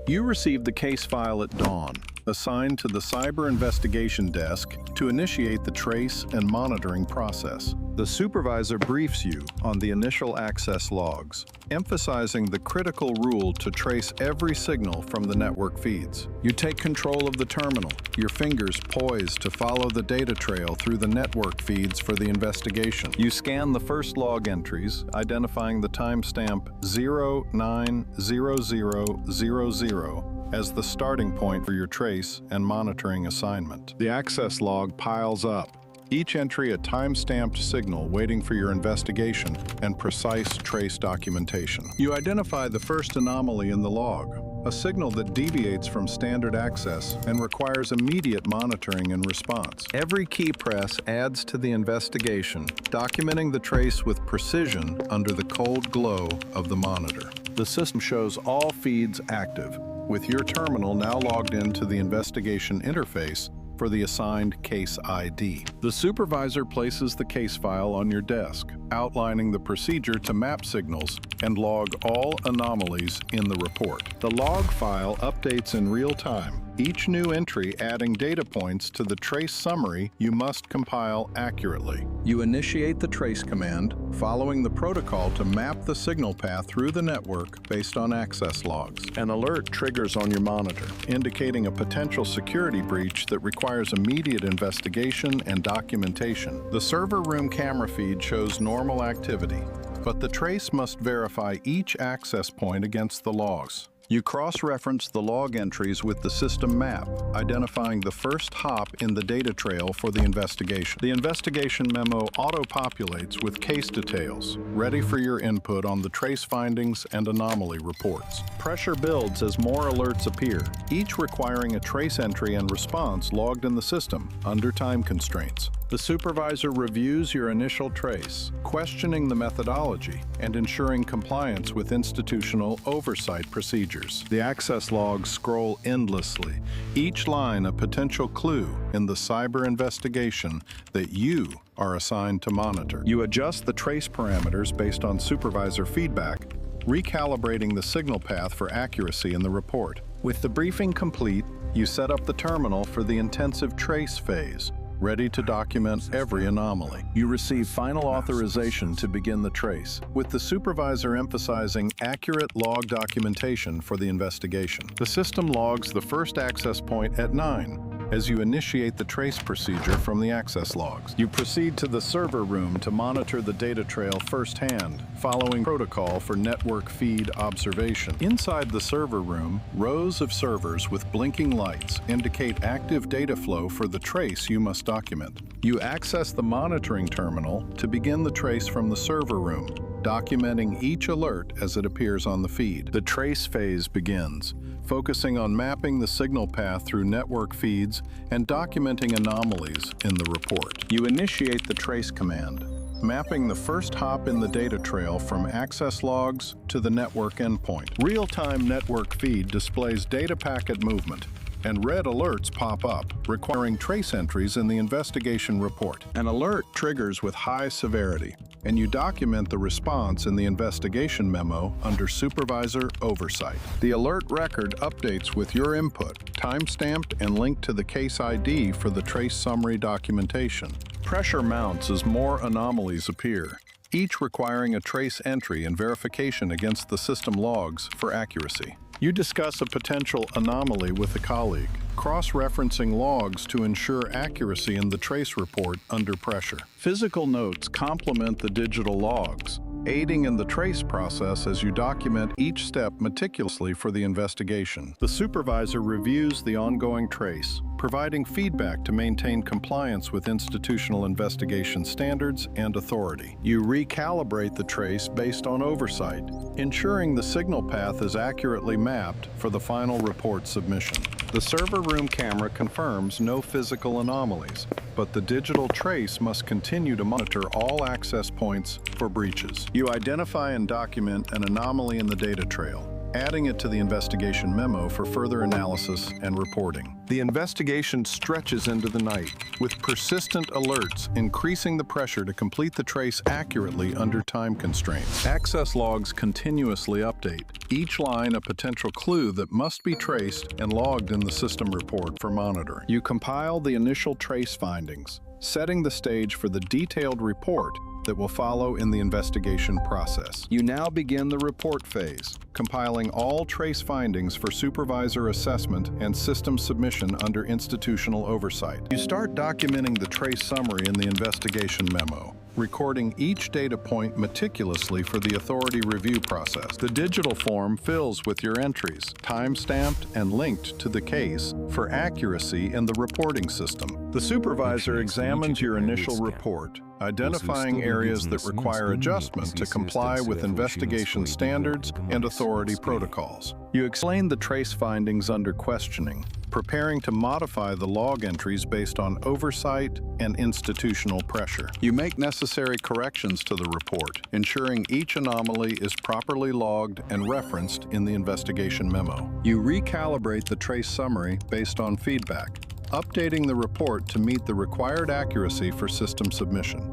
You received the case file at dawn, assigned to the Cyber Investigation Desk to initiate the trace and monitoring process. The supervisor briefs you on the initial access logs, emphasizing the critical rule to trace every signal from the network feeds. You take control of the terminal, your fingers poised to follow the data trail through the network feeds for the investigation. You scan the first log entries, identifying the timestamp 090000 as the starting point for your trace and monitoring assignment. The access log piles up, each entry a time-stamped signal waiting for your investigation and precise trace documentation. You identify the first anomaly in the log, a signal that deviates from standard access and requires immediate monitoring and response. Every key press adds to the investigation, documenting the trace with precision under the cold glow of the monitor. The system shows all feeds active, with your terminal now logged into the investigation interface for the assigned case ID. The supervisor places the case file on your desk, outlining the procedure to map signals and log all anomalies in the report. The log file updates in real time, each new entry adding data points to the trace summary you must compile accurately. You initiate the trace command, following the protocol to map the signal path through the network based on access logs. An alert triggers on your monitor, indicating a potential security breach that requires immediate investigation and documentation. The server room camera feed shows normal activity, but the trace must verify each access point against the logs. You cross-reference the log entries with the system map, identifying the first hop in the data trail for the investigation. The investigation memo auto-populates with case details, ready for your input on the trace findings and anomaly reports. Pressure builds as more alerts appear, each requiring a trace entry and response logged in the system under time constraints. The supervisor reviews your initial trace, questioning the methodology and ensuring compliance with institutional oversight procedures. The access logs scroll endlessly, each line a potential clue in the cyber investigation that you are assigned to monitor. You adjust the trace parameters based on supervisor feedback, recalibrating the signal path for accuracy in the report. With the briefing complete, you set up the terminal for the intensive trace phase, ready to document every anomaly. You receive final authorization to begin the trace, with the supervisor emphasizing accurate log documentation for the investigation. The system logs the first access point at 9, as you initiate the trace procedure from the access logs. You proceed to the server room to monitor the data trail firsthand, following protocol for network feed observation. Inside the server room, rows of servers with blinking lights indicate active data flow for the trace you must document. You access the monitoring terminal to begin the trace from the server room, documenting each alert as it appears on the feed. The trace phase begins, focusing on mapping the signal path through network feeds and documenting anomalies in the report. You initiate the trace command, mapping the first hop in the data trail from access logs to the network endpoint. Real-time network feed displays data packet movement, and red alerts pop up, requiring trace entries in the investigation report. An alert triggers with high severity, and you document the response in the investigation memo under supervisor oversight. The alert record updates with your input, time-stamped and linked to the case ID for the trace summary documentation. Pressure mounts as more anomalies appear, each requiring a trace entry and verification against the system logs for accuracy. You discuss a potential anomaly with a colleague, cross-referencing logs to ensure accuracy in the trace report under pressure. Physical notes complement the digital logs, aiding in the trace process as you document each step meticulously for the investigation. The supervisor reviews the ongoing trace, providing feedback to maintain compliance with institutional investigation standards and authority. You recalibrate the trace based on oversight, ensuring the signal path is accurately mapped for the final report submission. The server room camera confirms no physical anomalies, but the digital trace must continue to monitor all access points for breaches. You identify and document an anomaly in the data trail, adding it to the investigation memo for further analysis and reporting. The investigation stretches into the night, with persistent alerts increasing the pressure to complete the trace accurately under time constraints. Access logs continuously update, each line a potential clue that must be traced and logged in the system report for monitoring. You compile the initial trace findings, setting the stage for the detailed report that will follow in the investigation process. You now begin the report phase, compiling all trace findings for supervisor assessment and system submission under institutional oversight. You start documenting the trace summary in the investigation memo, recording each data point meticulously for the authority review process. The digital form fills with your entries, time-stamped and linked to the case for accuracy in the reporting system. The supervisor examines your initial report, identifying areas that require adjustment to comply with investigation standards and authority protocols. You explain the trace findings under questioning, preparing to modify the log entries based on oversight and institutional pressure. You make necessary corrections to the report, ensuring each anomaly is properly logged and referenced in the investigation memo. You recalibrate the trace summary based on feedback, updating the report to meet the required accuracy for system submission.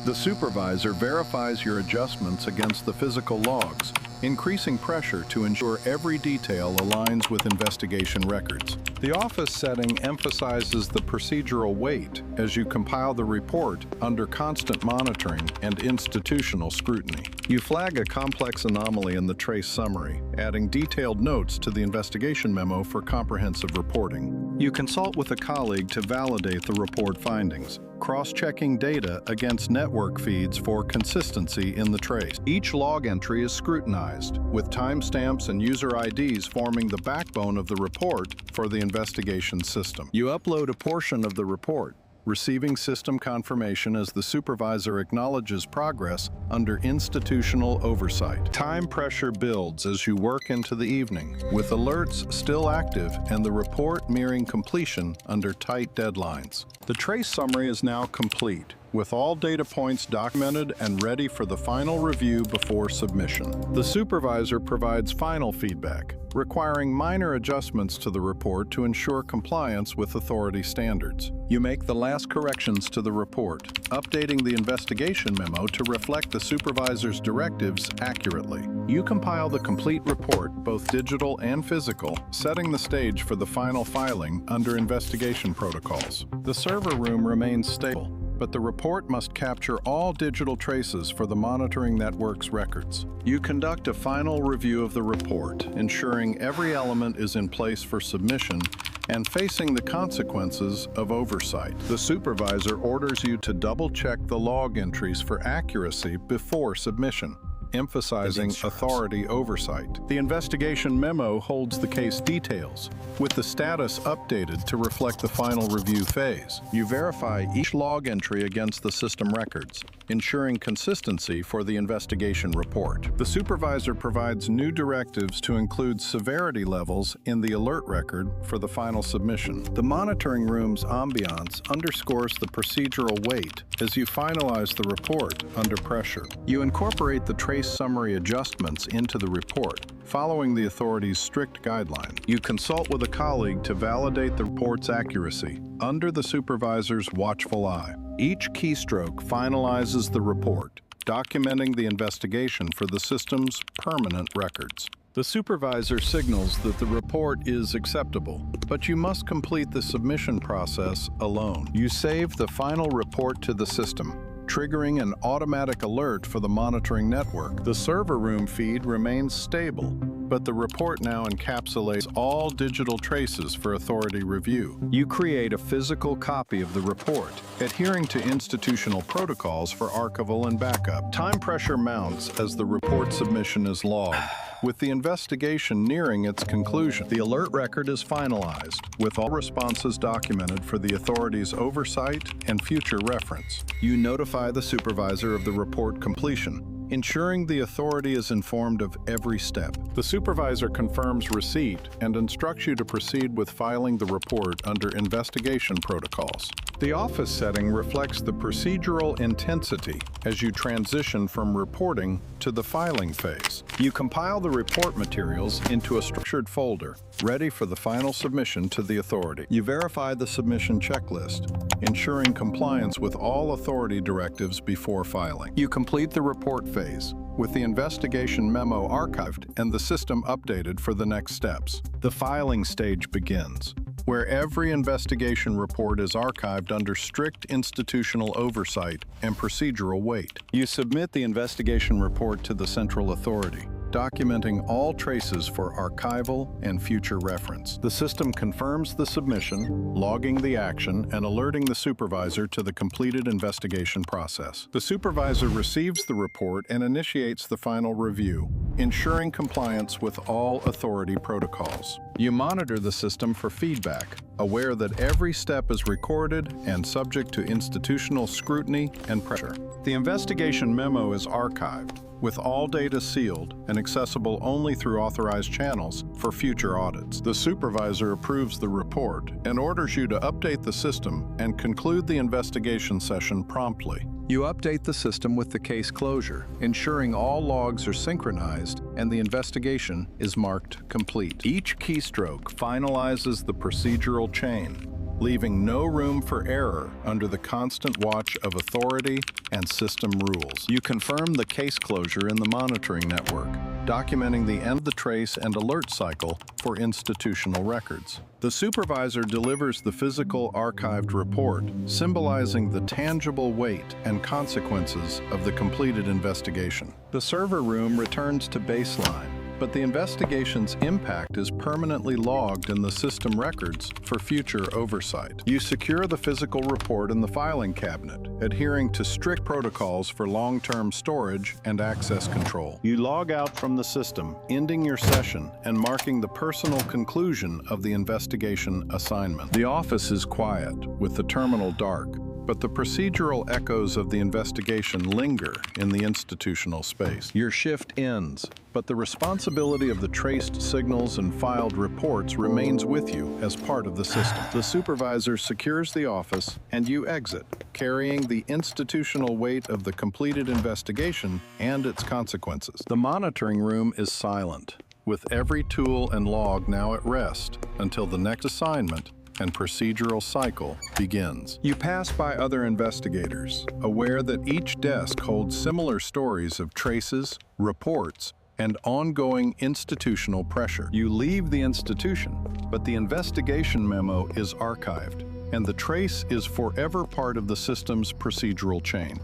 The supervisor verifies your adjustments against the physical logs, increasing pressure to ensure every detail aligns with investigation records. The office setting emphasizes the procedural weight as you compile the report under constant monitoring and institutional scrutiny. You flag a complex anomaly in the trace summary, adding detailed notes to the investigation memo for comprehensive reporting. You consult with a colleague to validate the report findings, cross-checking data against network feeds for consistency in the trace. Each log entry is scrutinized, with timestamps and user IDs forming the backbone of the report for the investigation system. You upload a portion of the report, receiving system confirmation as the supervisor acknowledges progress under institutional oversight. Time pressure builds as you work into the evening, with alerts still active and the report nearing completion under tight deadlines. The trace summary is now complete, with all data points documented and ready for the final review before submission. The supervisor provides final feedback, requiring minor adjustments to the report to ensure compliance with authority standards. You make the last corrections to the report, updating the investigation memo to reflect the supervisor's directives accurately. You compile the complete report, both digital and physical, setting the stage for the final filing under investigation protocols. The server room remains stable, but the report must capture all digital traces for the monitoring network's records. You conduct a final review of the report, ensuring every element is in place for submission and facing the consequences of oversight. The supervisor orders you to double-check the log entries for accuracy before submission, emphasizing authority oversight. The investigation memo holds the case details, with the status updated to reflect the final review phase. You verify each log entry against the system records, ensuring consistency for the investigation report. The supervisor provides new directives to include severity levels in the alert record for the final submission. The monitoring room's ambiance underscores the procedural weight as you finalize the report under pressure. You incorporate the trace summary adjustments into the report, following the authority's strict guidelines. You consult with a colleague to validate the report's accuracy under the supervisor's watchful eye. Each keystroke finalizes the report, documenting the investigation for the system's permanent records. The supervisor signals that the report is acceptable, but you must complete the submission process alone. You save the final report to the system, triggering an automatic alert for the monitoring network. The server room feed remains stable, but the report now encapsulates all digital traces for authority review. You create a physical copy of the report, adhering to institutional protocols for archival and backup. Time pressure mounts as the report submission is logged. With the investigation nearing its conclusion, the alert record is finalized, with all responses documented for the authority's oversight and future reference. You notify the supervisor of the report completion, ensuring the authority is informed of every step. The supervisor confirms receipt and instructs you to proceed with filing the report under investigation protocols. The office setting reflects the procedural intensity as you transition from reporting to the filing phase. You compile the report materials into a structured folder, ready for the final submission to the authority. You verify the submission checklist, ensuring compliance with all authority directives before filing. You complete the report phase, with the investigation memo archived and the system updated for the next steps. The filing stage begins, where every investigation report is archived under strict institutional oversight and procedural weight. You submit the investigation report to the central authority, documenting all traces for archival and future reference. The system confirms the submission, logging the action, and alerting the supervisor to the completed investigation process. The supervisor receives the report and initiates the final review, ensuring compliance with all authority protocols. You monitor the system for feedback, aware that every step is recorded and subject to institutional scrutiny and pressure. The investigation memo is archived, with all data sealed and accessible only through authorized channels for future audits. The supervisor approves the report and orders you to update the system and conclude the investigation session promptly. You update the system with the case closure, ensuring all logs are synchronized and the investigation is marked complete. Each keystroke finalizes the procedural chain, leaving no room for error under the constant watch of authority and system rules. You confirm the case closure in the monitoring network, documenting the end of the trace and alert cycle for institutional records. The supervisor delivers the physical archived report, symbolizing the tangible weight and consequences of the completed investigation. The server room returns to baseline, but the investigation's impact is permanently logged in the system records for future oversight. You secure the physical report in the filing cabinet, adhering to strict protocols for long-term storage and access control. You log out from the system, ending your session and marking the personal conclusion of the investigation assignment. The office is quiet, with the terminal dark, but the procedural echoes of the investigation linger in the institutional space. Your shift ends, but the responsibility of the traced signals and filed reports remains with you as part of the system. The supervisor secures the office, and you exit, carrying the institutional weight of the completed investigation and its consequences. The monitoring room is silent, with every tool and log now at rest until the next assignment and procedural cycle begins. You pass by other investigators, aware that each desk holds similar stories of traces, reports, and ongoing institutional pressure. You leave the institution, but the investigation memo is archived, and the trace is forever part of the system's procedural chain.